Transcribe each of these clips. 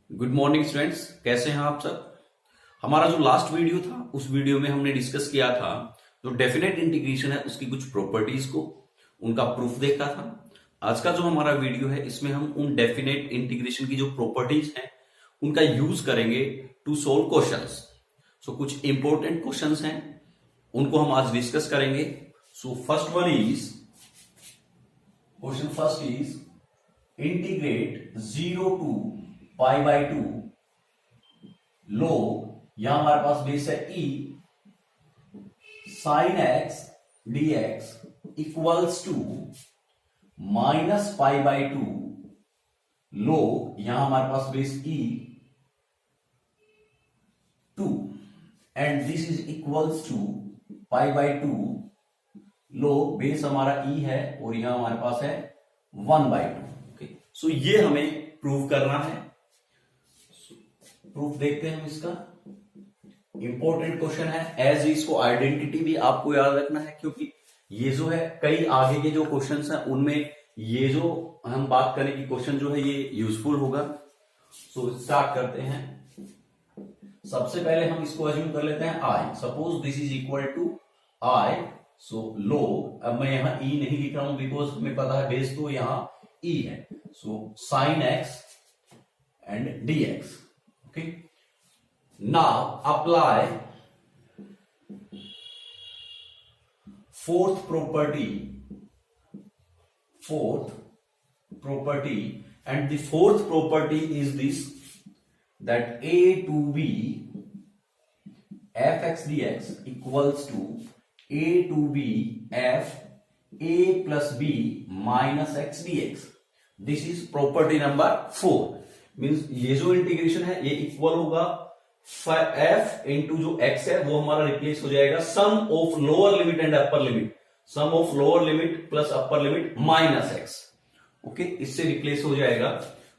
Good morning students, कैसे हैं आप सब। हमारा जो लास्ट वीडियो था उस वीडियो में हमने डिस्कस किया था जो डेफिनेट इंटीग्रेशन है उसकी कुछ प्रॉपर्टीज को, उनका प्रूफ देखा था। आज का जो हमारा वीडियो है इसमें हम उन डेफिनेट इंटीग्रेशन की जो प्रॉपर्टीज हैं उनका यूज करेंगे टू सोल्व क्वेश्चंस। सो कुछ इंपॉर्टेंट क्वेश्चंस हैं उनको हम आज डिस्कस करेंगे। So first one is question first is integrate 0 to pi by 2 log, यहां हमारे पास बेस है e sine x dx equals to minus pi by 2 log, यहां हमारे पास base e 2 and this is equals to pi by 2 log, base हमारा e है और यहां हमारे पास है 1 बाई 2। ओके, सो ये हमें प्रूव करना है। प्रूफ देखते हैं हम इसका। इंपॉर्टेंट क्वेश्चन है, एज इसको आइडेंटिटी भी आपको याद रखना है क्योंकि ये जो है कई आगे के जो क्वेश्चंस हैं उनमें ये जो हम बात करें कि क्वेश्चन जो है ये यूजफुल होगा। सो स्टार्ट करते हैं। सबसे पहले हम इसको अज्यूम कर लेते हैं I. Suppose this is equal to I. So लोग, अब मैं यहां ई नहीं लिख रहा हूं बिकॉज हमें पता है बेस तो यहां ई है। So sine x and D x. Okay. Now apply fourth property, and the fourth property is this, that a to b fx dx equals to a to b f a plus b minus x dx. This is property number 4। Means ये जो integration है ये equal होगा f into जो x है वो हमारा replace हो जाएगा sum of lower limit and upper limit, sum of lower limit plus upper limit minus x। Okay, इससे रिप्लेस हो जाएगा।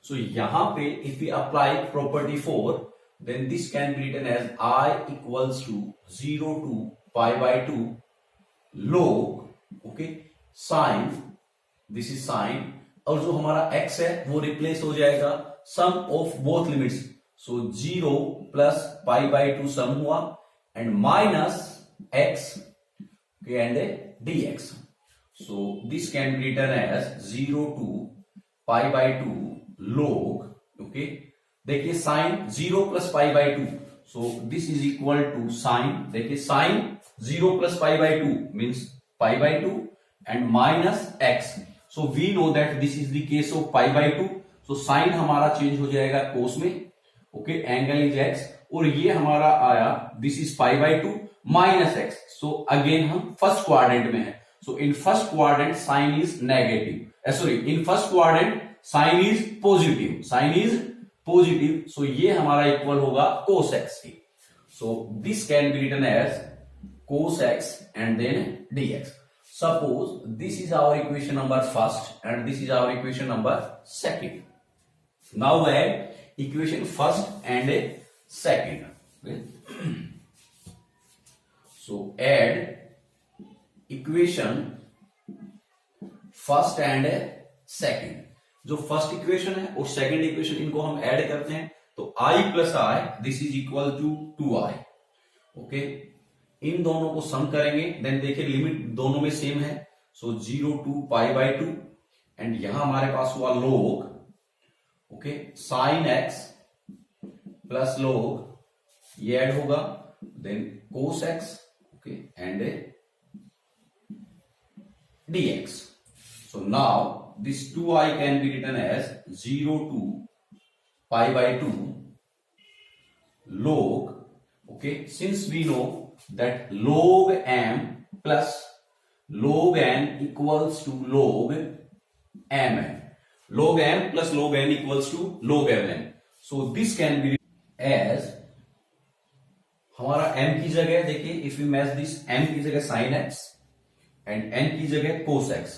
सो यहां पे if you apply property 4 then this can be written as i equals to 0 to pi by 2 log, okay, sine, this is sine, और जो हमारा x है वो रिप्लेस हो जाएगा sum of both limits. So 0 plus pi by 2 sum हुआ and minus x and dx। So this can be written as 0 to pi by 2 log, okay, देखिए sine 0 plus pi by 2, so this is equal to sine, देखिए sine 0 plus pi by 2 means pi by 2 and minus x। So we know that this is the case of pi by 2। तो sign हमारा change हो जाएगा कोस में, okay, angle is x, और ये हमारा आया this is pi by 2 minus x. So again हम फर्स्ट क्वाड्रेंट में है। So in first quadrant sine is negative, sorry, in first quadrant sine is positive, sine is positive. So ये हमारा equal होगा कोस एक्स की। So this can be written as cos x and then dx। Suppose this is our equation number first and this is our equation number second. Now add equation first and second. Okay. So add equation first and second. जो first equation है और second equation इनको हम add करते हैं तो i plus I this is equal to 2i। Okay, इन दोनों को सम करेंगे देन देखिए लिमिट दोनों में सेम है। So 0 to pi by 2 and यहां हमारे पास हुआ log, okay, sine x plus log, ये ऐड होगा then cos x, okay, and dx। So now this 2i can be written as 0 to pi by 2 log, okay, since we know that log m plus log n equals to log mn, log m plus log n equals to log mn। so this can be as हमारा m की जगह देखिए, if you match this m की जगह sin x and n की जगह cos x,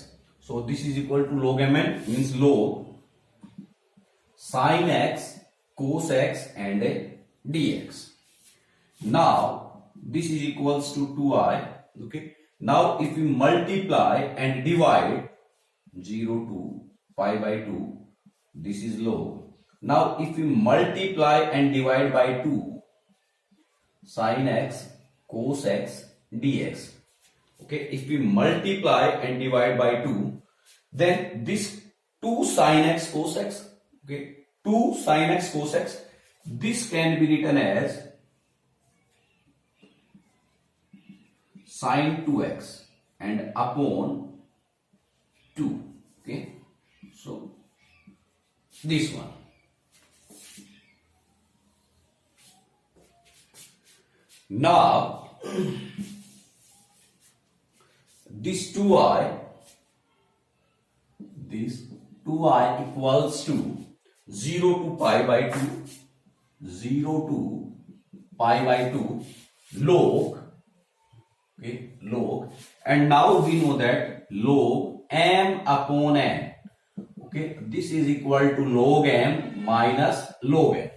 so this is equal to log mn means log sin x cos x and dx। Now this is equals to 2i, okay। Now if we multiply and divide 0 to pi by 2, this is log Now if we multiply and divide by 2, sin x cos x dx. Okay, if we multiply and divide by 2, then this 2 sin x cos x, okay, 2 sin x cos x, this can be written as sin 2x and upon 2. Okay, so this one. Now this 2i equals to 0 to pi by 2, 0 to pi by 2 log, okay, log, and now we know that log m upon n, okay, this is equal to log m minus log n.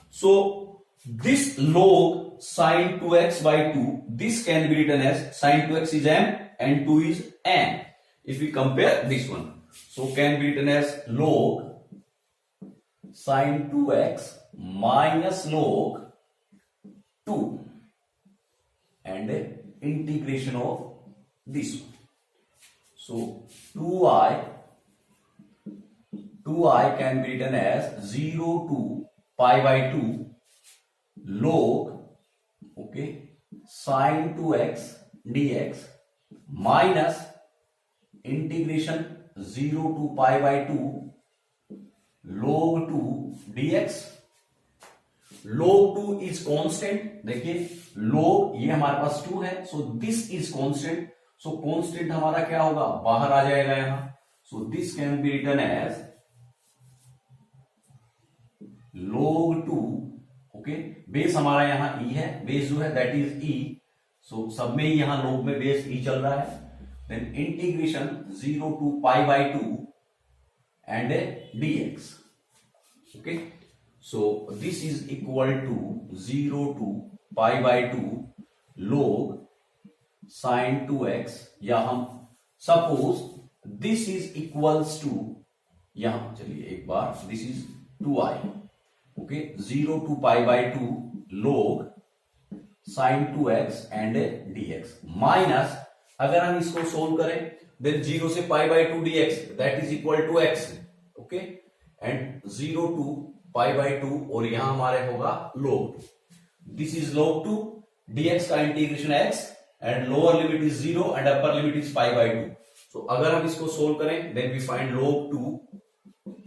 So this log sin 2x by 2, this can be written as sin 2x is m and 2 is n. If we compare this one, so can be written as log sin 2x minus log 2 and integration of this one. So 2i can be written as 0 to pi by 2 log, okay, sin 2x dx minus integration 0 to pi by 2 log 2 dx. log 2 is constant. देखिए log ये हमारे पास 2 है, so this is constant. So constant हमारा क्या होगा, बाहर आ जाएगा यहां. So this can be written as log 2, okay, base हमारा यहां e है, बेस जो है दैट इज e. सो सब में ही यहां log में बेस e चल रहा है. Then integration 0 to pi by 2 and dx. Okay, so this is equal to 0 to pi by 2 log sin 2x, या हम suppose this is equals to, यहां चलिए एक बार, this is 2i, okay, 0 to pi by 2 log sin 2x and dx minus, अगर हम इसको solve करें देन 0 से pi by 2 dx that is equal to x, okay, and 0 to pi by 2 और यहां हमारे होगा log 2. This is log 2, dx का integration x and lower limit is 0 and upper limit is pi by 2. So अगर हम इसको solve करें then we find log 2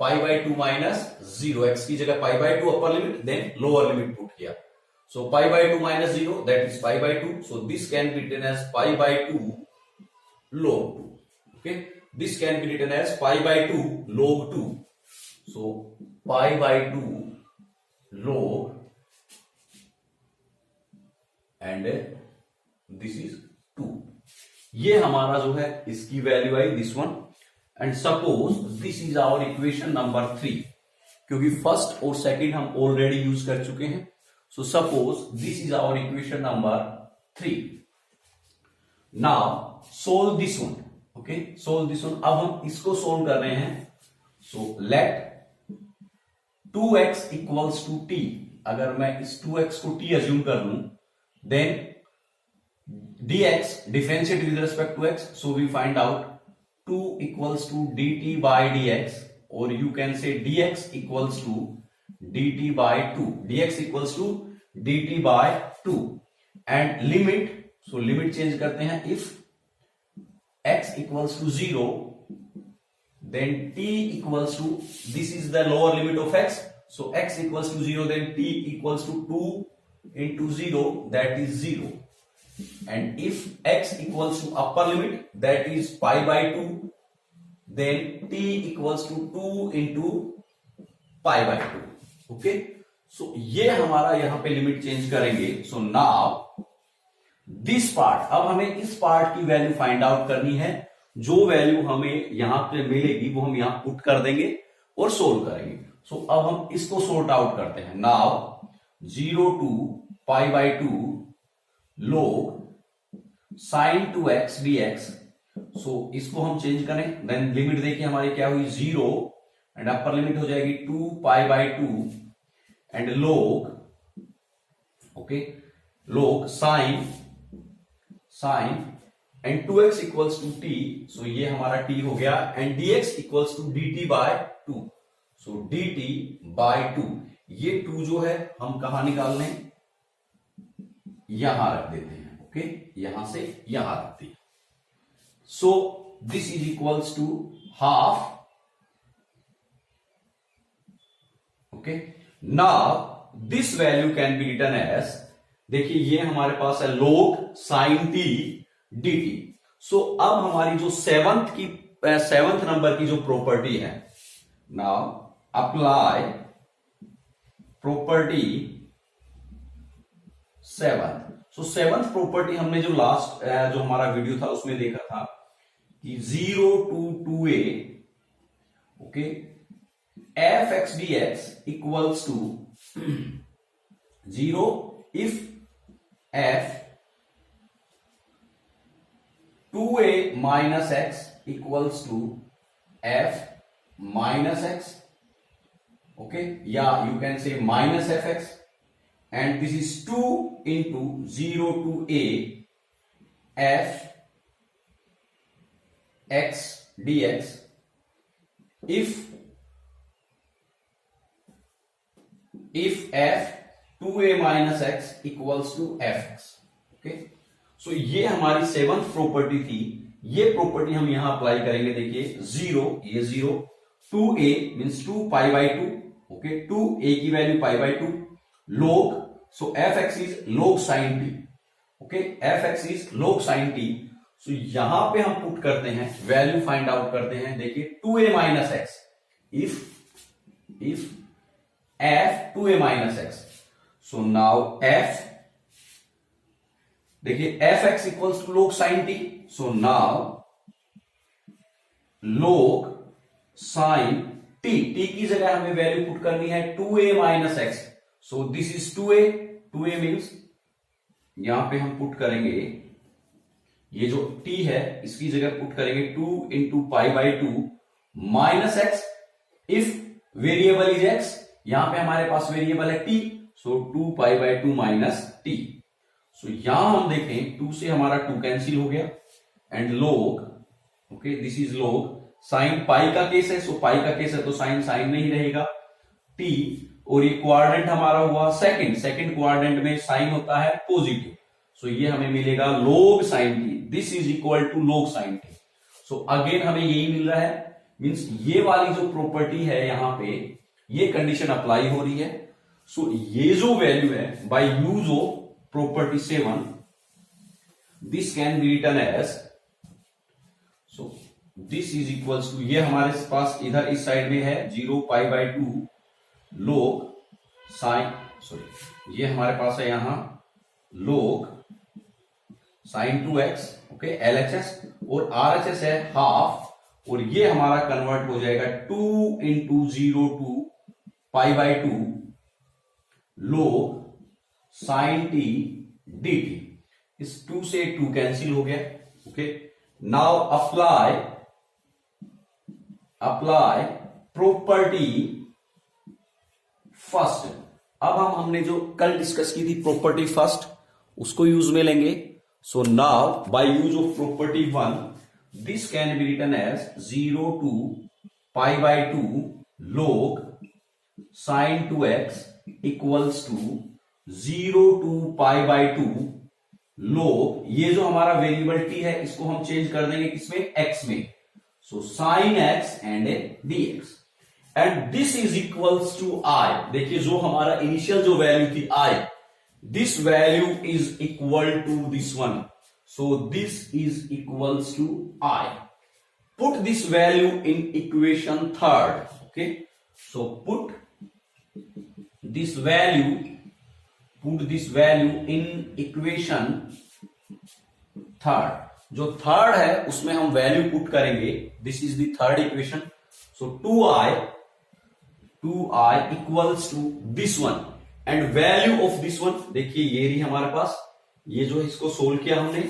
pi by 2 minus 0, x की जगह pi by 2 upper limit, then lower limit put किया. So pi by 2 minus 0, that is pi by 2. So this can be written as pi by 2 log 2. Okay, this can be written as pi by 2 log 2. So pi by 2 log and this is 2. ये हमारा जो है इसकी value आई, this one. And suppose this is our equation number 3, क्योंकि first और second हम already use कर चुके हैं. So suppose this is our equation number 3. Now solve this one. Okay, solve this one. अब हम इसको solve कर रहे हैं. So let 2x equals to t. अगर मैं इस 2x को t assume कर लूं, then dx differentiate with respect to x. So we find out 2 equals to dt by dx, or you can say dx equals to dt by 2, dx equals to dt by 2 and limit, so limit change करते हैं. if x equals to 0 then t equals to, this is the lower limit of x, so x equals to 0, then t equals to 2 into 0, that is 0. and if x equals to upper limit, that is pi by 2, then t equals to 2 into pi by 2. okay, so ये हमारा यहां पे limit change करेंगे. सो now this part, अब हमें इस part की value find out करनी है. जो वैल्यू हमें यहां पे मिलेगी वो हम यहां पुट कर देंगे और सोल्व करेंगे. सो अब हम इसको सॉर्ट आउट करते हैं. Now 0 to pi by 2 log sin 2x dx. सो इसको हम चेंज करें, देन लिमिट देखिए हमारी क्या हुई, 0 एंड अपर लिमिट हो जाएगी 2π/2 and log, okay, log sine and 2x equals to t, so ये हमारा t हो गया, and dx equals to dt/2, so dt/2, ये 2 जो है हम कहां निकाल लें, यहां रख देते हैं, ओके, यहां से यहां रखते हैं, so this is equals to half, okay. Now this value can be written as, देखिए ये हमारे पास है log sin t dt, सो अब हमारी जो सेवंथ नंबर की जो प्रॉपर्टी है, नाउ अप्लाई प्रॉपर्टी सेवंथ, सो सेवंथ प्रॉपर्टी हमने जो लास्ट जो हमारा वीडियो था उसमें देखा था कि 0 to 2a, okay, f(x) dx equals to 0 if f 2a minus x equals to f minus x, okay, yeah, you can say minus fx, and this is 2 into 0 to a f x dx if f 2a minus x equals to fx, okay. So ये हमारी seventh property थी, ये property हम यहां apply करेंगे, देखिए 0, ये 0, 2a means 2π/2, okay, 2a की value π/2, log, so fx is log sin t, okay, fx is log sin t, so यहां पे हम पुट करते हैं, वैल्यू फाइंड आउट करते हैं, देखिए 2a minus x, if f 2a minus x, so now f, देखिए fx equals to log sin t, so now log sin t की जगह हमें वैल्यू पुट करनी है 2a minus x, so this is 2a means यहां पे हम put करेंगे, ये जो t है इसकी जगह पुट करेंगे 2 into π/2 minus x, if variable is x, यहां पे हमारे पास वेरिएबल है t, सो 2π/2 माइनस t, सो यहां हम देखें 2 से हमारा 2 कैंसिल हो गया, and log, okay, this is log sine pi का केस है, सो पाई का केस है तो साइन में ही रहेगा, t, और ये क्वाड्रेंट हमारा हुआ सेकंड क्वाड्रेंट में साइन होता है पॉजिटिव, सो ये हमें मिलेगा log sin t, this is equal to log sin t, so again हमें यही मिल रहा है, मींस ये वाली जो प्रॉपर्टी है यहां पे ये कंडीशन अप्लाई हो रही है, सो ये जो वैल्यू है by use of property 7, this can be written as, so this is equals to, ये हमारे पास इधर इस साइड में है 0π/2 log साइन, सॉरी ये हमारे पास है यहां log sin 2x, okay, LHS, और RHS है हाफ, और ये हमारा कन्वर्ट हो जाएगा 2 into 0 to π/2 log sin t dt, इस 2 से 2 कैंसिल हो गया, okay. Now apply property first, अब हमने जो कल डिस्कस की थी प्रॉपर्टी फर्स्ट उसको यूज में लेंगे, so now bye use of property 1, this can be written as 0 to π/2 log sin 2x equals to 0 to π/2 log, ये जो हमारा वेरिएबल t है इसको हम चेंज कर देंगे किसमें, x में, so sin x and dx, and this is equals to i, देखिए जो हमारा इनिशियल जो वैल्यू थी i, this value is equal to this one, so this is equals to I. Put this value in equation third, okay, so put this value in equation third, जो third है उसमें हम value put करेंगे, this is the third equation, so 2i equals to this one, and value of this one, देखिए ये रही हमारे पास, ये जो है इसको सोल्व किया हमने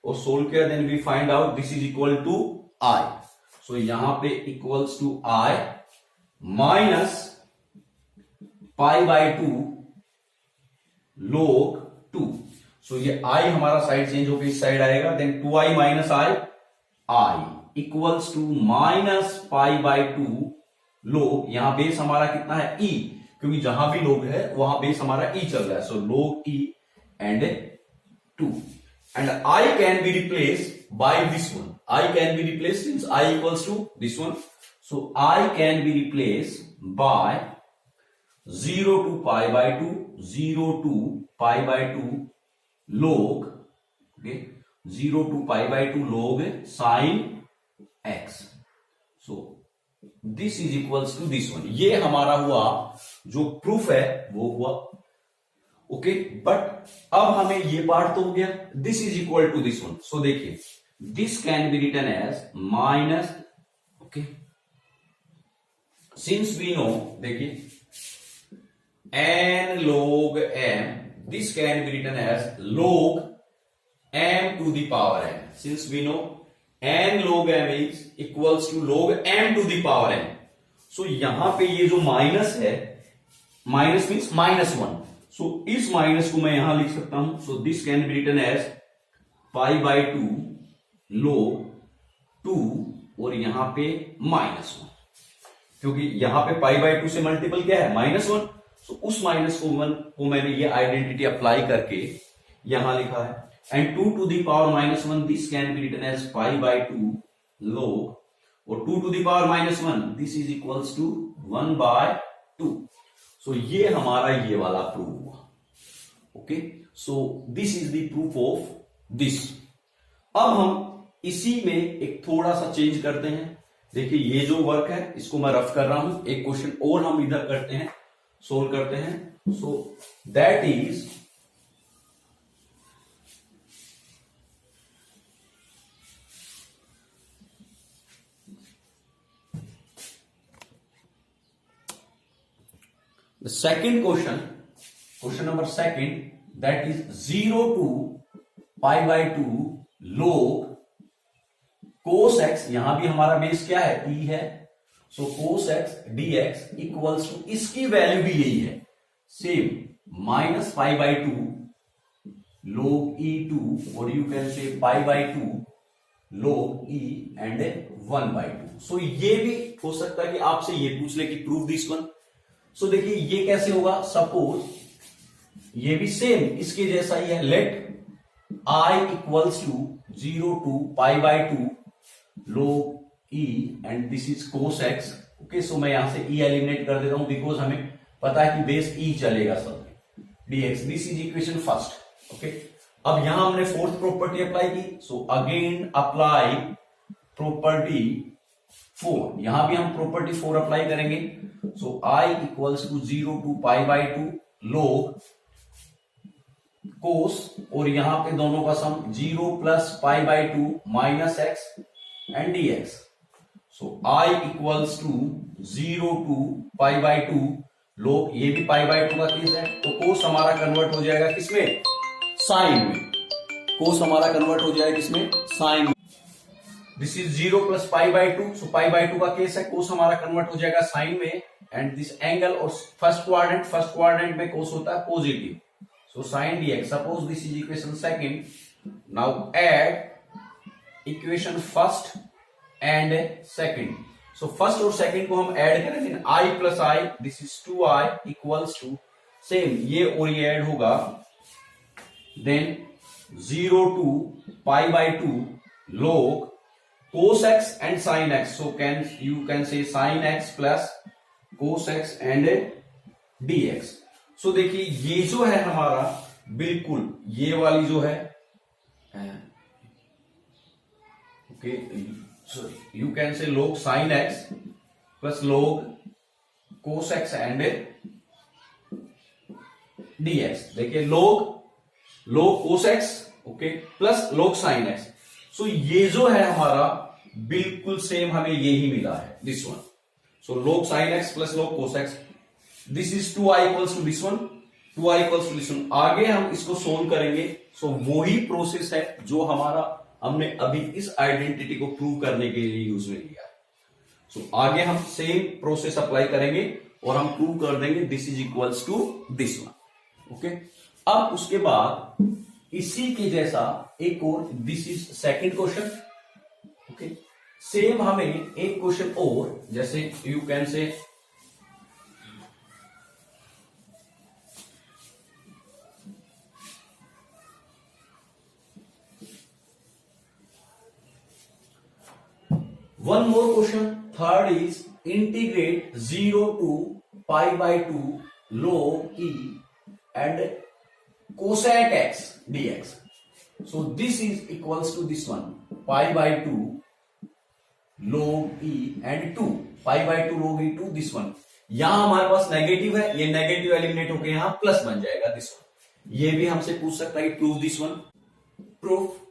और सोल्व किया, then we find out this is equal to i, so यहां पे equals to i, minus pi by 2 log 2। So ये i हमारा साइड चेंज होकर इस साइड आएगा, then 2i minus i equals to minus pi by 2 log, यहां base हमारा कितना है e, क्योंकि जहां भी log है वहां बेस हमारा e चल रहा है, सो log e and 2, and I can be replaced by this one. I can be replaced since I equals to this one. So I can be replaced by 0 to pi by 2, 0 to pi by 2 log, okay, 0 to pi by 2 log sin x. So this is equals to this one. ये हमारा हुआ जो proof है वो हुआ, okay but अब हमें ये पार्ट तो हो गया, this is equal to this one. So देखिए this can be written as minus, okay, since we know, देखिए n log m, this can be written as log m to the power n, since we know n log m is equals to log m to the power n। सो यहां पे ये जो minus है, minus means -1, सो इस minus को मैं यहां लिख सकता हूं, so this can be written as pi by 2 log 2 और यहां पे -1, क्योंकि यहां पे पाई बाय 2 से मल्टीपल क्या है -1, सो उस -1 को मैंने ये आइडेंटिटी अप्लाई करके यहां लिखा है, and 2 to the power -1 this can be written as pi by 2 log, और 2 to the power -1 this is equals to 1 by 2। So ये हमारा ये वाला प्रूफ हुआ, okay, so this is the proof of this. अब हम इसी में एक थोड़ा सा चेंज करते हैं, देखिए ये जो वर्क है इसको मैं रफ कर रहा हूं, एक क्वेश्चन और हम इधर करते हैं, सोल्व करते हैं। So that is the second question number second, that is 0 to pi by 2 log cos x, यहां भी हमारा बेस क्या है e है, so cos x dx equals to, इसकी वैल्यू भी यही है same, minus pi by 2 log e2, और you can say pi by 2 log e and 1 by 2। So ये भी हो सकता है कि आपसे ये पूछ ले कि प्रूव दिस वन। सो देखिए ये कैसे होगा, सपोज ये भी सेम इसके जैसा ही है, let i equals to 0 to pi by 2 log e and this is cos x, okay, so मैं यहां से e एलिमिनेट कर देता हूं, बिकॉज हमें पता है कि बेस e चलेगा सब में, dx, this is equation first, okay. अब यहां हमने फोर्थ प्रॉपर्टी अप्लाई की, सो अगेन अप्लाई प्रॉपर्टी 4, यहां भी हम प्रॉपर्टी 4 अप्लाई करेंगे, so i equals to 0 to pi by 2 log cos, और यहां पे दोनों का sum 0 plus pi by 2 minus x and dx, so i equals to 0 to pi by 2 log, ये भी पाई बाय 2 का केस है, तो cos हमारा कन्वर्ट हो जाएगा किसमें, साइन में, cos हमारा कन्वर्ट हो जाएगा किसमें, sine. This is 0 plus pi by 2, so pi by 2 का केस है, cos हमारा कन्वर्ट हो जाएगा साइन में, एंड दिस एंगल, और फर्स्ट क्वाड्रेंट में cos होता है positive, so sine dx, suppose this is equation second. Now add equation first and second, so first और सेकंड को हम ऐड करेंगे, i plus i, this is 2i equals to same, ये और ये ऐड होगा, then 0 to pi by 2 log cos x and sin x, so you can say sin x plus cos x and dx। सो देखिए ये जो है हमारा बिल्कुल ये वाली जो है, ओके, सो यू कैन से log sin x plus log cos x and dx, देखिए log cos x, okay, plus log sin x, सो ये जो है हमारा बिल्कुल सेम हमें ये ही मिला है, this one, so log sin x plus log cos x, this is 2i equals to this one, 2i equals to this one. आगे हम इसको सोल्व करेंगे, सो वही प्रोसेस है जो हमारा हमने अभी इस आइडेंटिटी को प्रूव करने के लिए यूज में लिया है। तो आगे हम सेम प्रोसेस अप्लाई करेंगे और हम प्रूव कर देंगे this is equals to this one. Okay, अब उसके बाद इसी के जैसा एक और, this is second question. Okay, same हमें एक क्वेश्चन और, जैसे you can say one more question, third is integrate 0 to pi by 2 log e and cosec x dx. So this is equals to this one, pi by 2 log e and 2 pi by 2 log e to this one. यहां हमारे पास negative है, ये negative eliminate होकर यहां plus बन जाएगा this one. ये भी हमसे पूछ सकता है prove this one. Proof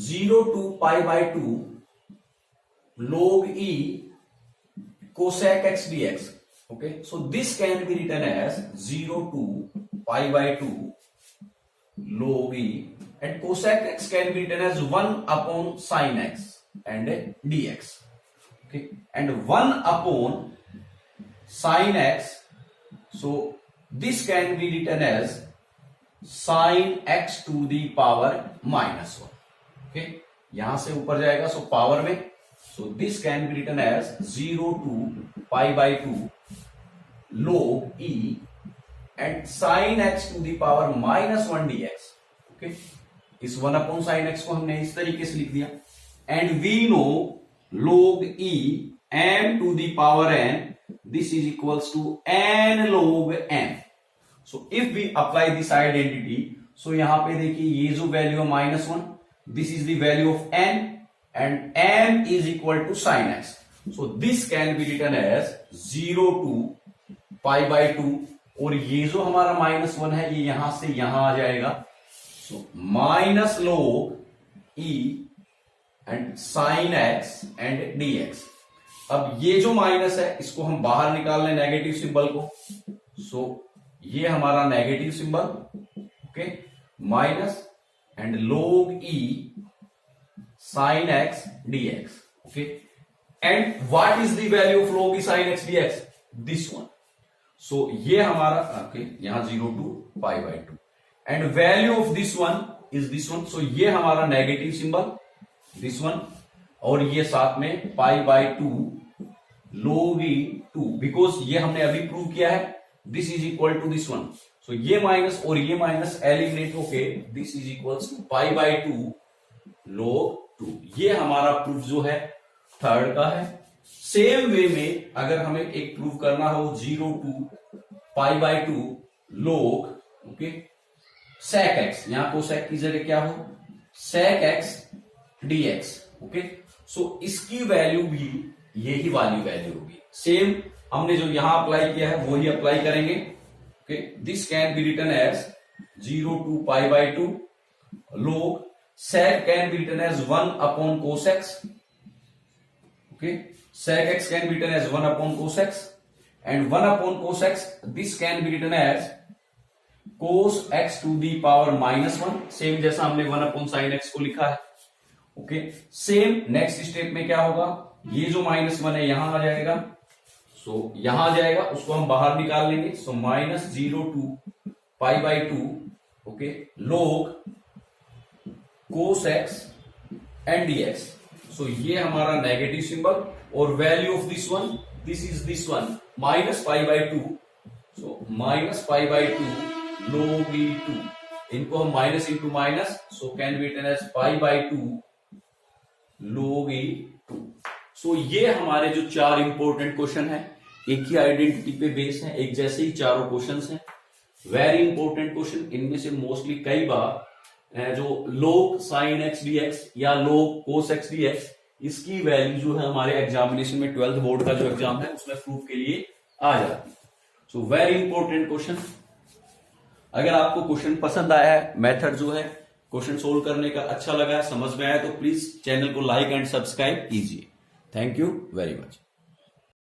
0 to pi by 2 log e cosec x dx. Okay, so this can be written as 0 to pi by 2 log e, and cosec x can be written as 1 upon sin x and dx. Okay, and 1 upon sin x, so this can be written as sin x to the power minus 1. Okay, यहां से ऊपर जाएगा so power में, so this can be written as 0 to pi by 2 log e and sin x to the power minus 1 dx. Okay, इस 1 upon sin x को हमने इस तरीके से लिख दिया, and we know log e m to the power n, this is equals to n log m. So if we apply this identity, so यहां पे देखिए ये जो वैल्यू है -1, this is the value of n and m is equal to sin x. So this can be written as 0 to pi by 2, और ये जो हमारा -1 है ये यहां से यहां आ जाएगा, so minus log e and sin x and dx. अब ये जो माइनस है इसको हम बाहर निकाल लें नेगेटिव सिंबल को, so ये हमारा negative symbol, okay, minus and log e sin x dx. Okay, and what is the value of log e sin x dx? This one. So ये हमारा, okay, यहां 0 to pi by 2, and value of this one is this one. So ये हमारा negative symbol this one, और ये साथ में pi by 2 log e 2, because ये हमने अभी प्रूव किया है this is equal to this one. So ये माइनस और ये माइनस एलिमिनेट होके this is equals to pi by 2 log 2. ये हमारा प्रूफ जो है थर्ड का है. सेम वे में अगर हमें एक प्रूफ करना हो 0 to pi by 2 log, okay, sec x, यहां cosec की जगह क्या हो sec x dx. ओके, सो इसकी वैल्यू भी यही वाली वैल्यू होगी, सेम हमने जो यहां अप्लाई किया है वही अप्लाई करेंगे. Okay, this can be written as 0 to pi by 2 log sec can be written as 1 upon cos x. Okay, sec x can be written as 1 upon cos x, and 1 upon cos x, this can be written as cos x to the power minus 1, same जैसा हमने 1 upon sin x को लिखा है. Okay, same next step में क्या होगा, ये जो -1 है यहां आ जाएगा, सो यहां आ जाएगा, उसको हम बाहर निकाल लेंगे. So -0 to pi by 2, okay, log cos x and dx. So ये हमारा नेगेटिव सिंबल, और value of this one, this is this one, minus pi by 2. So minus pi by 2 log e 2, इनको हम minus into minus, so can be written as pi by 2 log e 2. So ये हमारे जो 4 important question है, एक ही identity पे base है, एक जैसे ही चारों क्वेश्चंस हैं, वेरी इंपॉर्टेंट क्वेश्चन. इनमें से मोस्टली कई बार जो log sin x dx या log cos x dx, इसकी वैल्यू जो है हमारे एग्जामिनेशन में 12th बोर्ड का जो एग्जाम है उसमें प्रूफ के लिए आ जाती है. So very important question. अगर आपको क्वेश्चन पसंद आया है, मेथड जो है क्वेश्चन सोल्व करने का अच्छा लगा है, समझ में आया, तो प्लीज चैनल को लाइक एंड सब्सक्राइब कीजिए. Thank you very much.